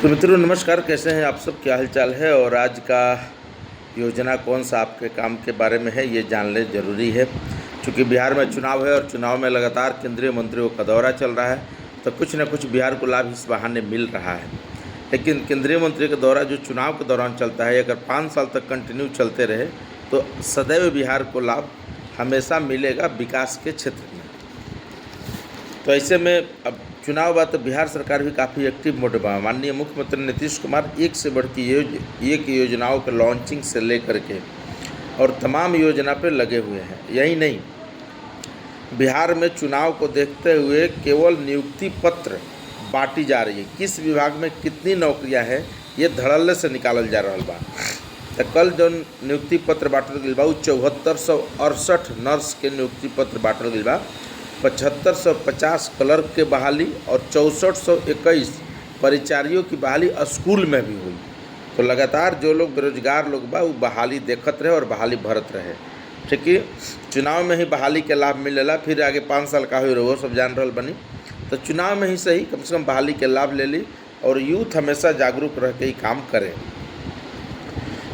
तो मित्रों नमस्कार, कैसे हैं आप सब, क्या हालचाल है। और आज का योजना कौन सा आपके काम के बारे में है ये जानना ज़रूरी है, क्योंकि बिहार में चुनाव है और चुनाव में लगातार केंद्रीय मंत्रियों का दौरा चल रहा है, तो कुछ न कुछ बिहार को लाभ इस बहाने मिल रहा है। लेकिन केंद्रीय मंत्री का दौरा जो चुनाव के दौरान चलता है, अगर 5 साल तक कंटिन्यू चलते रहे तो सदैव बिहार को लाभ हमेशा मिलेगा विकास के क्षेत्र में। तो ऐसे में अब चुनाव बाद तो बिहार सरकार भी काफ़ी एक्टिव मोड में। माननीय मुख्यमंत्री नीतीश कुमार एक से बढ़ के एक योजनाओं के लॉन्चिंग से लेकर के और तमाम योजना पे लगे हुए हैं। यही नहीं, बिहार में चुनाव को देखते हुए केवल नियुक्ति पत्र बांटी जा रही है। किस विभाग में कितनी नौकरियां हैं ये धड़ल्ले से निकालल जा रहा बा। तो कल जो नियुक्ति पत्र बांटल गई बा 7468 नर्स के नियुक्ति पत्र बांटल गई बा, 7550 क्लर्क के बहाली और 6421 परिचारियों की बहाली स्कूल में भी हुई। तो लगातार जो लोग बेरोजगार लोग बा वो बहाली देखत रहे और बहाली भरत रहे। ठीक है, चुनाव में ही बहाली के लाभ मिलेला, फिर आगे 5 साल का हो वो सब जान रहल बनी। तो चुनाव में ही सही कम से कम बहाली के लाभ ले ली और यूथ हमेशा जागरूक रह के ही काम करें।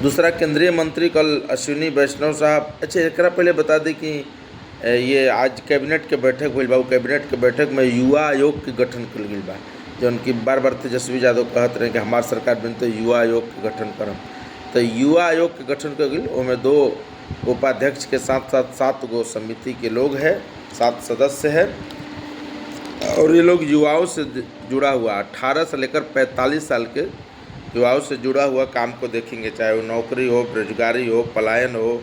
दूसरा, केंद्रीय मंत्री कल अश्विनी वैष्णव साहब, अच्छा एक पहले बता दें कि ये आज कैबिनेट के बैठक हुई बा। कैबिनेट के बैठक में युवा आयोग के गठन कल गई बा, जो उनकी बार बार तेजस्वी यादव कहते रहे कि हमारे सरकार में तो युवा आयोग के गठन करम। तो युवा आयोग के गठन कर गई, उसमें 2 उपाध्यक्ष के साथ साथ 7 गो समिति के लोग हैं, 7 सदस्य हैं। और ये लोग युवाओं से जुड़ा हुआ 18 से लेकर 45 साल के युवाओं से जुड़ा हुआ काम को देखेंगे, चाहे वो नौकरी हो, बेरोजगारी हो, पलायन हो,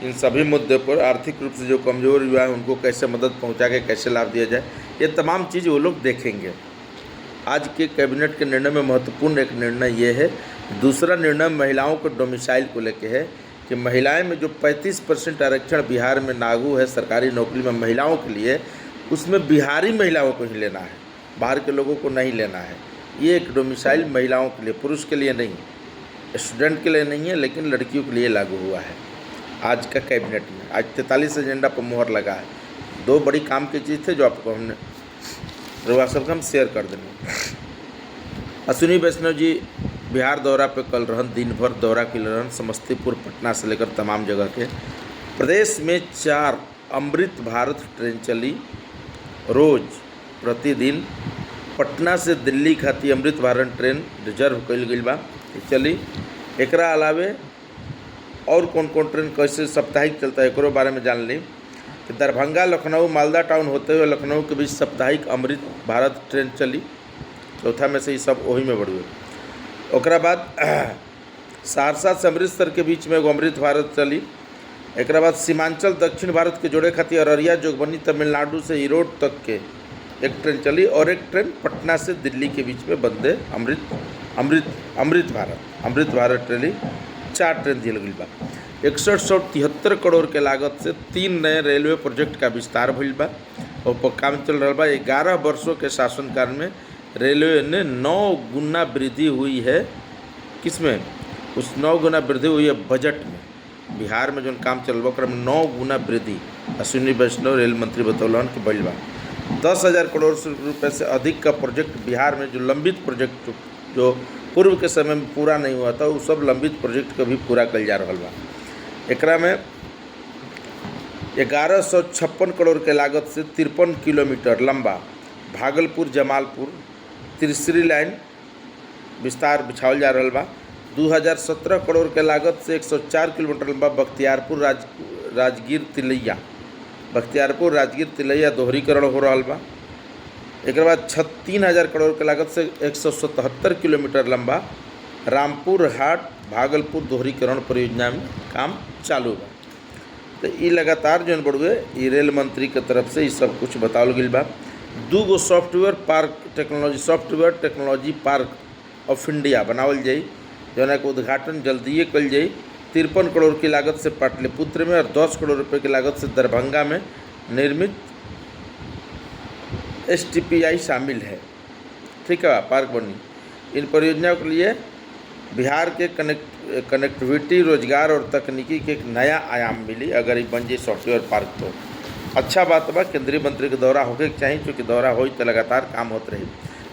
इन सभी मुद्दों पर आर्थिक रूप से जो कमज़ोर युवा है उनको कैसे मदद पहुंचा के कैसे लाभ दिया जाए, ये तमाम चीज़ वो लोग देखेंगे। आज के कैबिनेट के निर्णय में महत्वपूर्ण एक निर्णय ये है। दूसरा निर्णय महिलाओं को डोमिसाइल को लेके है कि महिलाएं में जो 35% आरक्षण बिहार में लागू है सरकारी नौकरी में महिलाओं के लिए, उसमें बिहारी महिलाओं को ही लेना है, बाहर के लोगों को नहीं लेना है। ये एक डोमिसाइल महिलाओं के लिए, पुरुष के लिए नहीं, स्टूडेंट के लिए नहीं है, लेकिन लड़कियों के लिए लागू हुआ है। आज का कैबिनेट में आज 43 एजेंडा पर मुहर लगा है। 2 बड़ी काम की चीज़ थे जो आपको हमने रउआ सबको हम शेयर कर देंगे। अश्विनी वैष्णव जी बिहार दौरा पे कल रहन, दिन भर दौरा के रहन, समस्तीपुर पटना से लेकर तमाम जगह के। प्रदेश में 4 अमृत भारत ट्रेन चली, रोज़ प्रतिदिन पटना से दिल्ली खाती अमृत भारत ट्रेन रिजर्व कल गई बा चली। एकरा अलावे और कौन कौन ट्रेन कैसे साप्ताहिक चलता है एकरो बारे में जान ली कि दरभंगा लखनऊ मालदा टाउन होते हुए लखनऊ के बीच साप्ताहिक अमृत भारत ट्रेन चली। चौथा में से ही सब वही में बढ़ी। ओकरा बाद सहरसा से अमृतसर के बीच में एगो अमृत भारत चली। एक बाद सीमांचल दक्षिण भारत के जोड़े खातिर अररिया जोगबनी तमिलनाडु से ईरोड तक के एक ट्रेन चली और एक ट्रेन पटना से दिल्ली के बीच में वंदे अमृत भारत ट्रेन 4 ट्रेन दिल गई बा। 6173 करोड़ के लागत से 3 नए रेलवे प्रोजेक्ट का विस्तार भइल बा और काम चल रहा बा। 11 वर्षों के शासनकाल में रेलवे ने 9 गुना वृद्धि हुई है। किसमें? उस 9 गुना वृद्धि हुई है बजट में। बिहार में जो काम चल रहा है 9 गुना वृद्धि अश्विनी वैष्णव रेल मंत्री बतौलन कि बढ़ बा। 10,000 करोड़ रुपये से अधिक का प्रोजेक्ट बिहार में जो लंबित प्रोजेक्ट जो पूर्व के समय में पूरा नहीं हुआ था, वो सब लंबित प्रोजेक्ट को भी पूरा कल जा रहा बा। एकरा में 1156 करोड़ के लागत से 53 किलोमीटर लंबा भागलपुर जमालपुर तीसरी लाइन विस्तार बिछावल जा रहा बा। 2017 करोड़ के लागत से 104 किलोमीटर लंबा बख्तियारपुर राजगीर तिलैया दोहरीकरण हो रहा बा। एक बाद 36,000 करोड़ के लागत से 177 किलोमीटर लंबा रामपुर हाट भागलपुर दोहरीकरण परियोजना में काम चालू बा। तो ये लगातार जो बढ़ुए ये रेल मंत्री के तरफ से ये सब कुछ बतावल गई बा। 2 गो software technology park of India बनावल जाई, जोना के उद्घाटन जल्दिए कल जाई। 53 करोड़ की लागत से पाटलिपुत्र में और 10 करोड़ रुपये की लागत से दरभंगा में निर्मित STPI शामिल है। ठीक है, पार्क बनी। इन परियोजनाओं के लिए बिहार के कनेक्टिविटी, रोजगार और तकनीकी के एक नया आयाम मिली अगर ये बन जाए सॉफ्टवेयर पार्क। तो अच्छा बात बा, केंद्रीय मंत्री के दौरा होके चाहिए, क्योंकि दौरा हो तो लगातार काम होते रही।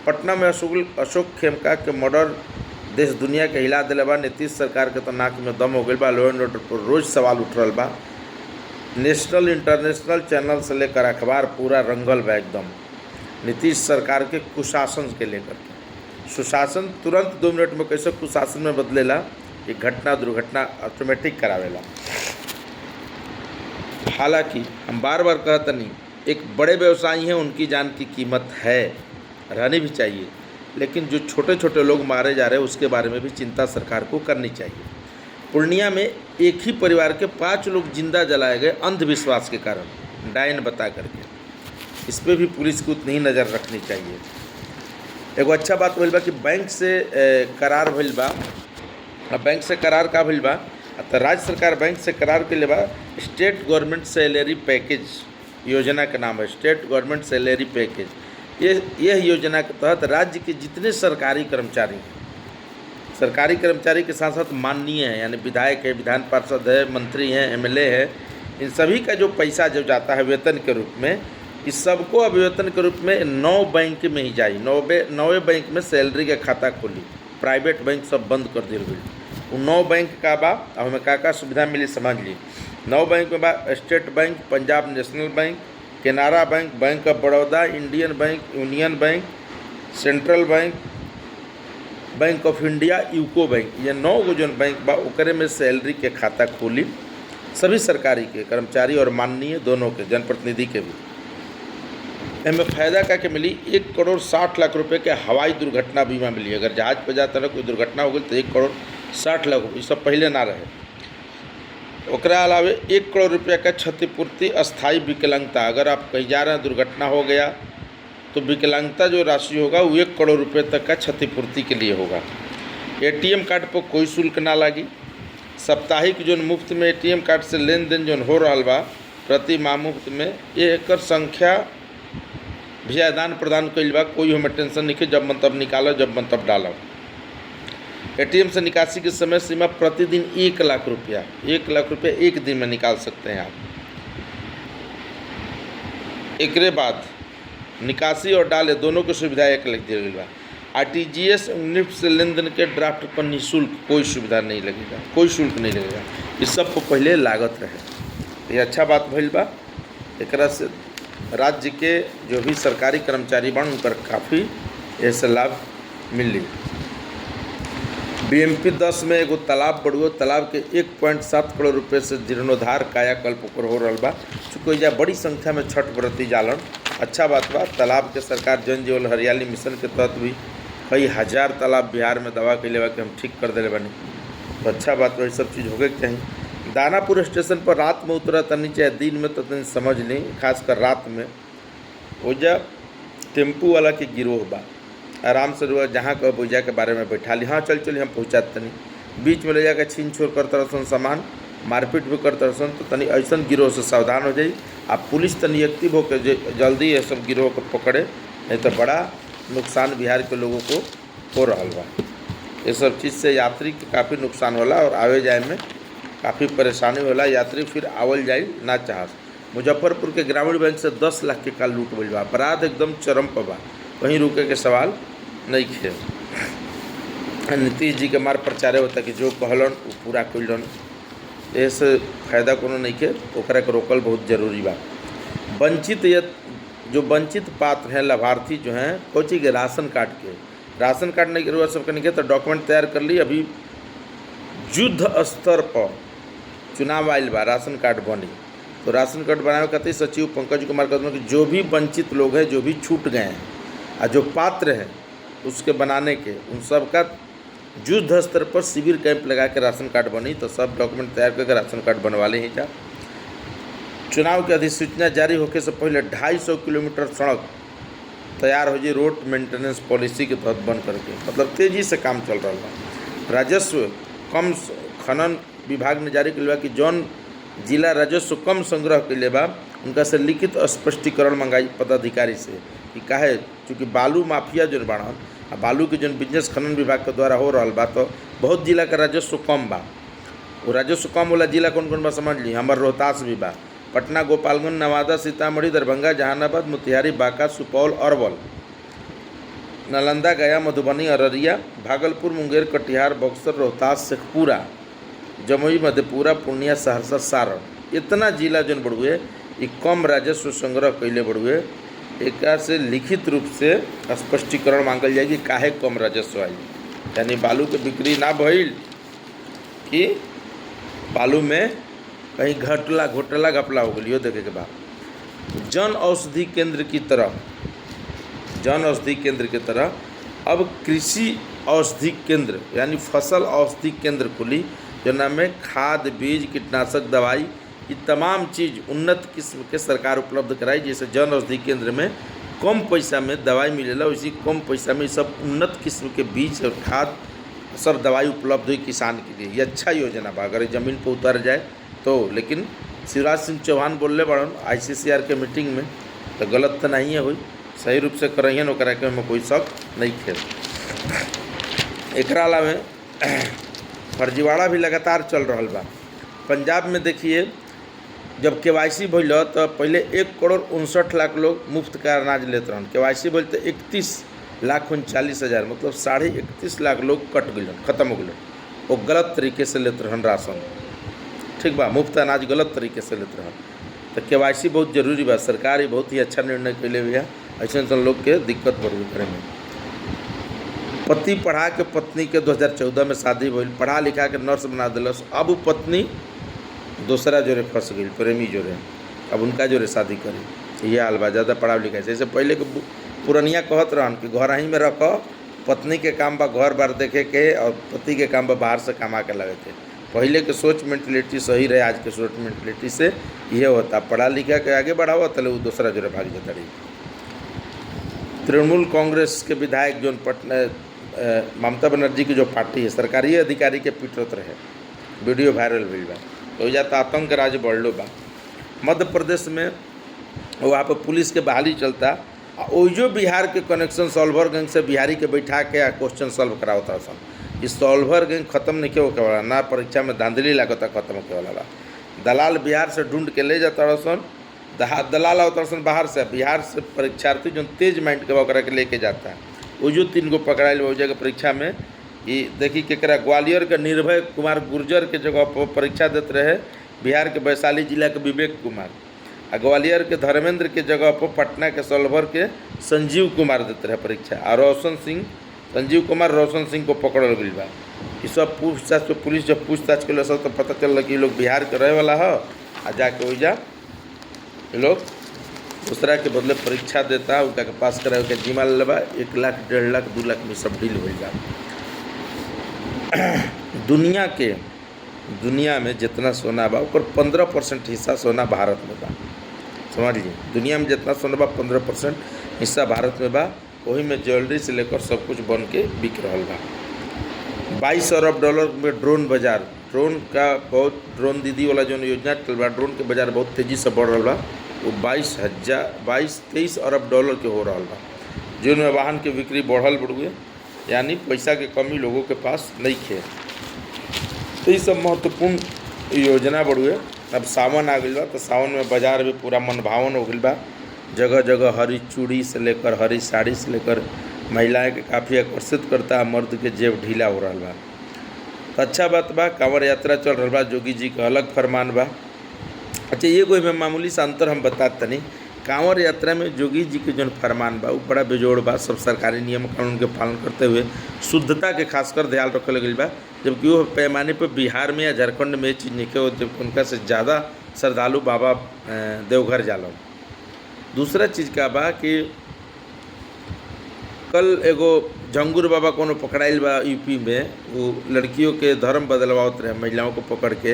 पटना में अशोक खेमका के मर्डर देश दुनिया के हिला दिले बा। नीतीश सरकार के तो नाक में दम हो गई बा। लॉ एंड ऑर्डर पर रोज सवाल उठ रहा बा। नेशनल इंटरनेशनल चैनल से लेकर अखबार पूरा रंगल बा एकदम नीतीश सरकार के कुशासन के लेकर के। सुशासन तुरंत 2 मिनट में कैसे कुशासन में बदलेला, ये घटना दुर्घटना ऑटोमेटिक करावेला। हालांकि हम बार बार कहते नहीं, एक बड़े व्यवसायी हैं, उनकी जान की कीमत है, रहनी भी चाहिए, लेकिन जो छोटे छोटे लोग मारे जा रहे हैं उसके बारे में भी चिंता सरकार को करनी चाहिए। पूर्णिया में एक ही परिवार के 5 लोग जिंदा जलाए गए अंधविश्वास के कारण, डायन बता करके। इस पर भी पुलिस को उतनी ही नज़र रखनी चाहिए। एगो अच्छा बात भइल बा कि बैंक से करार भइल बा। बैंक से करार का भइल बा तो राज्य सरकार बैंक से करार के लिए बा। स्टेट गवर्नमेंट सैलरी पैकेज योजना का नाम है, स्टेट गवर्नमेंट सैलरी पैकेज। यह योजना के तहत राज्य के जितने सरकारी कर्मचारी के साथ साथ माननीय हैं, यानी विधायक है, विधान पार्षद है, मंत्री हैं, एमएलए है, इन सभी का जो पैसा जो जाता है वेतन के रूप में, इस सबको अब वेतन के रूप में 9 बैंक में ही जाई। 9 बैंक में सैलरी के खाता खोली। प्राइवेट बैंक सब बंद कर दिल गई। वो 9 बैंक का बा। अब हमें का सुविधा मिली समझ ली। 9 बैंक में बा estate bank, Punjab national bank, Canara bank, bank of Baroda, Indian bank, union bank, central bank, bank of India, UCO bank. ये 9 गो जो बैंक बा ओकरे में सैलरी के खाता खोली, सभी सरकारी के कर्मचारी और माननीय दोनों के, जनप्रतिनिधि के भी। इनमें फ़ायदा का के मिली 1,60,00,000 रुपये के हवाई दुर्घटना बीमा मिली। अगर जहाज़ पर जाता रहे कोई दुर्घटना हो गई तो 1,60,00,000 रुपये, ये सब पहले ना रहे। ओकरा अलावे 1 करोड़ रुपये का क्षतिपूर्ति अस्थायी विकलांगता। अगर आप कहीं जा रहे हैं, दुर्घटना हो गया तो विकलांगता जो राशि होगा वो 1 करोड़ रुपये तक का क्षतिपूर्ति के लिए होगा। एटीएम कार्ड पर कोई शुल्क ना लगी। साप्ताहिक जो मुफ्त में एटीएम कार्ड से लेन देन जो हो रहा बा प्रति माह मुफ्त में, ये एक संख्या भी आदान प्रदान कइल बा। कोई हमें टेंशन नहीं कि जब मन तब निकालो, जब मन तब डालो। एटीएम से निकासी की समय सीमा प्रतिदिन 1 लाख रुपया, 1 लाख रुपये एक दिन में निकाल सकते हैं आप। एकरे बाद निकासी और डाले दोनों की सुविधा एक लग दी गई बा। आरटीजीएस निफ्ट से लेन देन के ड्राफ्ट पर निःशुल्क कोई सुविधा नहीं लगेगा, कोई शुल्क नहीं लगेगा। इस सब को पहले लागत रहे। ये अच्छा बात भइल बा। एकरा से राज्य के जो भी सरकारी कर्मचारी बन उनकर काफ़ी ऐसे लाभ मिली। बीएमपी 10 में एगो तालाब बढ़ुओ, तालाब के 1.7 करोड़ रुपये से जीर्णोद्धार कायाकल्प ऊपर हो रहा बा। चूँकि एजा बड़ी संख्या में छठ व्रती जालन, अच्छा बात बा। तालाब के सरकार जन जीवन हरियाली मिशन के तहत भी कई हज़ार तालाब बिहार में दवा के लेवा के हम ठीक कर दिले बनी, तो अच्छा बात बा। सब चीज़ होके चाहिए। दानापुर स्टेशन पर रात में उतरा तनी चाहे दिन में तो तनी समझ ली, खासकर रात में। ओजा टेम्पू वाला के गिरोह बा, आराम से रुआ जहाँ कहो ओजा के बारे में बैठा ली, हाँ चल हम पहुँचाते तनी, बीच में ले जाकर छीन छोड़ करते रहसन, सामान मारपीट भी करते रहसन। तो तनी ऐसा गिरोह से सावधान हो जाई। आप पुलिस तनी एक्टिव होकर जल्दी ये सब गिरोह को पकड़े, नहीं तो बड़ा नुकसान बिहार के लोगों को हो रहा बा। ये सब चीज़ से यात्री के काफ़ी नुकसान होला और आवे जाए में काफ़ी परेशानी होला। यात्री फिर आवल जाए ना चाहत। मुजफ्फरपुर के ग्रामीण बैंक से 10 लाख के का लूट भइल बा। अपराध एकदम चरम पर बा, कहीं रुके के सवाल नहीं खे। नीतीश जी के मार प्रचारे होता कि जो कहलन वो पूरा कइलन, ऐसे फायदा कोनो नहीं के, ओकरा के रोकल बहुत जरूरी बा। वंचित पात्र हैं, लाभार्थी जो हैं कोची के राशन कार्ड नहीं हुआ सबके नहीं के, तो डॉक्यूमेंट तैयार कर ली। अभी युद्ध स्तर पर चुनाव आयल बा, राशन कार्ड बनी। तो राशन कार्ड बनावे खातिर सचिव पंकज कुमार कहते हैं कि जो भी वंचित लोग हैं, जो भी छूट गए हैं और जो पात्र हैं उसके बनाने के, उन सब का युद्ध स्तर पर शिविर कैंप लगा के राशन कार्ड बनी। तो सब डॉक्यूमेंट तैयार करके राशन कार्ड बनवा ले ही जा। चुनाव की अधिसूचना जारी होने से पहले 250 किलोमीटर सड़क तैयार हो जाए रोड मेंटेनेंस पॉलिसी के तहत बन करके, मतलब तेज़ी से काम चल रहा है। राजस्व कम खनन विभाग ने जारी किया कि जौन जिला राजस्व कम संग्रह के लिए बा उनका से लिखित स्पष्टीकरण मंगाई पदाधिकारी से कि काहे, चूँकि बालू माफिया जो बाड़न आ बालू के जौन बिजनेस खनन विभाग के द्वारा हो रहा बा, तो बहुत जिला का राजस्व कम बा। वो राजस्व कम वाला जिला कौन कौन बा समझ ली। हमार रोहतास भी बा, पटना, गोपालगंज, नवादा, सीतामढ़ी, दरभंगा, जहानाबाद, मोतिहारी, बांका, सुपौल, अरवल। नालंदा, गया, मधुबनी, अररिया, भागलपुर, मुंगेर, कटिहार, बक्सर, रोहतास, शेखपुरा, जमुई, मधेपुरा, पूर्णिया, सहरसा, सारण, इतना जिला जौन बड़ुए ये कम राजस्व संग्रह कैले बड़ुए। एक से लिखित रूप से स्पष्टीकरण मांगल जाए कि काहे कम राजस्व आई, यानी बालू के बिक्री ना भइल कि बालू में कहीं घोटाला घपला हो गई, देखे के बाद जन औषधि केंद्र की तरह अब कृषि औषधि केंद्र यानी फसल औषधि केंद्र खुली, जना में खाद, बीज, कीटनाशक दवाई ये तमाम चीज़ उन्नत किस्म के सरकार उपलब्ध कराई। जैसे जन औषधि केंद्र में कम पैसा में दवाई मिलेला, उसी कम पैसा में सब उन्नत किस्म के बीज और खाद सब दवाई उपलब्ध हुई किसान के लिए। ये अच्छा योजना बा, अगर ज़मीन पर उतर जाए तो। लेकिन शिवराज सिंह चौहान बोलले बड़न ICCR के मीटिंग में, तो गलत तो नहीं है हुई, सही रूप से करइहन, ओकरा के में कोई शक नहीं थे। एकरा अलावे फर्जीवाड़ा भी लगातार चल रहा बा। पंजाब में देखिए, जब KYC भइल तो पहले 1,59,00,000 लोग मुफ्त का अनाज लेते रहन। KYC भइल तो 31,39,000 मतलब 31.5 लाख लोग कट गए, खत्म हो गए। वो गलत तरीके से लेते रहन राशन, ठीक बा, मुफ्त अनाज गलत तरीके से लेते रहन। तो KYC बहुत जरूरी बा, सरकार ही बहुत ही अच्छा निर्णय कैले हुआ। ऐसे लोग के दिक्कत बढ़ करे में। पति पढ़ा के पत्नी के 2014 में शादी भइल, पढ़ा लिखा के नर्स बना दिलस, अब वो पत्नी दूसरा जोरे फंस गई, प्रेमी जोरे, अब उनका जोरे शादी करी। ये हाल बा ज़्यादा पढ़ा लिखा। जैसे पहले के पुरनिया कहत रहन कि घर ही में रखो, पत्नी के काम बा घर बार देखे के और पति के काम बा बाहर से कमा के लगे के। पहले के सोच मेंटलिटी सही रहे, आज के सोच मेंटलिटी से ये होता, पढ़ा लिखा के आगे बढ़ाओ तले वो दूसरा जोरे भाग जाता रही। तृणमूल कांग्रेस के विधायक जो पटना ममता बनर्जी की जो पार्टी है, सरकारी अधिकारी के पीटत रहे, वीडियो वायरल भइल बा, तो जाता आतंक राज बढ़लो बा। मध्य प्रदेश में वहाँ पर पुलिस के बहाली चलता, और जो बिहार के कनेक्शन सॉल्वर गैंग से बिहारी के बैठा के क्वेश्चन सॉल्व करावता सन। इस सॉल्वर गैंग खत्म नहीं होके वाला, ना परीक्षा में धांधली लागता खत्म होके वाला बा। दलाल बिहार से ढूंढ के ले जाता सन, दलाल आवता सन बाहर से, बिहार से परीक्षार्थी जो तेज माइंड के वगैरह के लेके जाता है। वो जो 3 गो पकड़ाइल हो जगह परीक्षा में, ये देखी केकरा ग्वालियर के निर्भय कुमार गुर्जर के जगह पर परीक्षा देते रहे बिहार के वैशाली जिला के विवेक कुमार, आ ग्वालियर के धर्मेंद्र के जगह पर पटना के सॉल्वर के संजीव कुमार देते रहे परीक्षा। और संजीव कुमार रोशन सिंह को पकड़ल गई बा। ये सब पूछताछ पे पुलिस जब पूछताछ के सब तो पता चल कि लोग बिहार के रहे वाला है, आ जाके वही जा लोग दूसरा के बदले परीक्षा देता, उनका के पास करा के जिम्मा लेबा, 1 लाख, 1.5 लाख, 2 लाख में सब डील हो जा। दुनिया में जितना सोना बा और 15% हिस्सा सोना भारत में बा, समझ लीजिए। दुनिया में जितना सोना बा 15% हिस्सा भारत में बा, वही में ज्वेलरी से लेकर सब कुछ बन के बिक रहा बा। 22 अरब डॉलर में ड्रोन बाजार, ड्रोन दीदी वाला जो योजना चल बा, ड्रोन के बाजार बहुत तेज़ी से बढ़ रहा बा। वो 23 अरब डॉलर के हो रहा बा, जिनमें वाहन के बिक्री बढ़ल बढ़ुए, यानी पैसा के कमी लोगों के पास नहीं खे। तो ये सब महत्वपूर्ण योजना बढ़ुए। अब सावन आ गई बा, तो सावन में बाजार भी पूरा मनभावन हो गई बा। जगह जगह हरी चूड़ी से लेकर हरी साड़ी से लेकर महिलाएं के काफ़ी आकर्षित करता है, मर्द के जेब ढीला हो रहा बा। तो अच्छा बात बा, कांवड़ यात्रा चल रहा बा, जोगी जी का अलग फरमान बा। अच्छा, ये कोई में मामूली सा अंतर हम बताते नहीं। कांवड़ यात्रा में जोगी जी के जो फरमान बा वो बड़ा बेजोड़ बा, सब सरकारी नियम कानून के पालन करते हुए शुद्धता के खासकर ध्यान रखल गई बा। जबकि वो पैमाने पर बिहार में या झारखंड में ये चीज़ नहीं हो, जब उनका से ज़्यादा श्रद्धालु बाबा देवघर जाला। दूसरा चीज़ का बा कि कल एगो झंगुर बाबा कोनो पकड़ाइल बा यूपी में, वो लड़कियों के धर्म बदलवावत रहे, महिलाओं को पकड़ के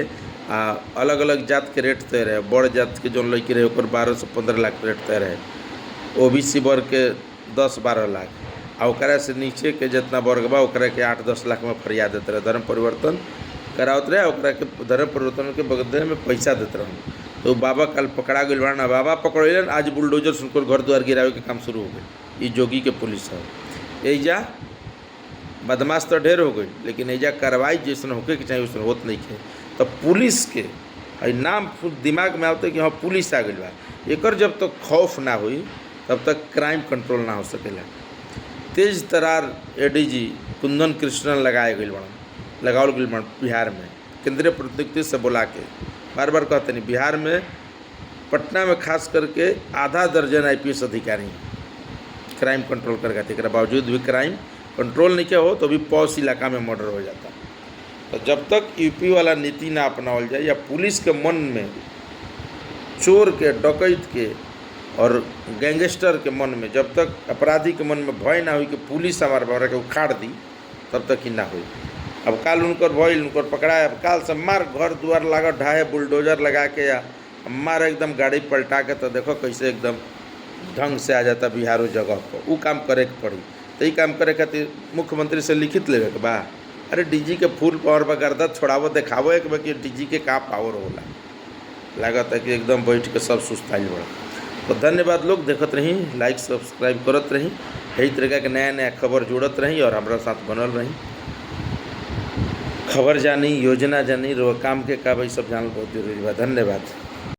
अलग अलग जात के रेट तय रहे। बड़ जात के जो लड़की रहे ओकर 12 से 15 लाख रेट तय रहे, OBC वर्ग के 10-12 लाख, आ ओकरा से नीचे के जितना वर्ग बा ओकरा के 8-10 लाख में फरियाद देते रहे। धर्म परिवर्तन करावत रहे, ओकरा के धर्म परिवर्तन के बदले में पैसा देते रहे। तो बाबा कल पकड़ा गई बा, बाबा पकड़लन, आज बुलडोजर सुनकर घर द्वार गिरावे के काम शुरू हो गए। ये जोगी के पुलिस है। एजा बदमाश तो ढेर हो गई, लेकिन एजा कार्रवाई जैसन होके कि चाहिए वैसन होत नहीं है। तो पुलिस के नाम दिमाग में आते कि हाँ पुलिस आ गई बा, एकर जब तक खौफ ना हुई तब तक क्राइम कंट्रोल ना हो सकेला। तेज तरार एडीजी कुंदन कृष्णन लगावल गई बड़न बिहार में केंद्रीय प्रतिनिधि से बुला के। बार बार कहते नहीं, बिहार में पटना में खास करके आधा दर्जन IPS अधिकारी क्राइम कंट्रोल कर गए थे, बावजूद भी क्राइम कंट्रोल नहीं किया हो तो भी पॉस इलाका में मर्डर हो जाता। तो जब तक यूपी वाला नीति ना अपनावल जाए या पुलिस के मन में चोर के, डकैत के और गैंगस्टर के मन में, जब तक अपराधी के मन में भय ना हुई कि पुलिस हमारे बारे के उखाड़ दी, तब तक ही ना हुई। अब काल उनकर भइल, उनकर पकड़ाए, अब काल से मार घर दुआर लागत ढाहे बुलडोजर लगा के या मार एकदम गाड़ी पलटा के, तो देखो कैसे एकदम ढंग से आ जाता बिहार उस जगह पर। वो काम करे के पड़ी। तो ये काम करे खातिर मुख्यमंत्री से लिखित लेवे के बा, अरे डीजी के फुल पावर पर गर्दा छोड़ावो, देखावो एक बार कि डीजी के का पावर होला। लागत है कि एकदम बैठ के सब सुस्ताइल बड़ा। तो धन्यवाद लोग, देखत रही, लाइक सब्सक्राइब करत रही, यही तरीका के नया नया खबर जुड़त रही और हमारा साथ बनल रही। खबर जानी, योजना जानी, रो काम के का भाई सब जानल बहुत जरूरी बा। धन्यवाद।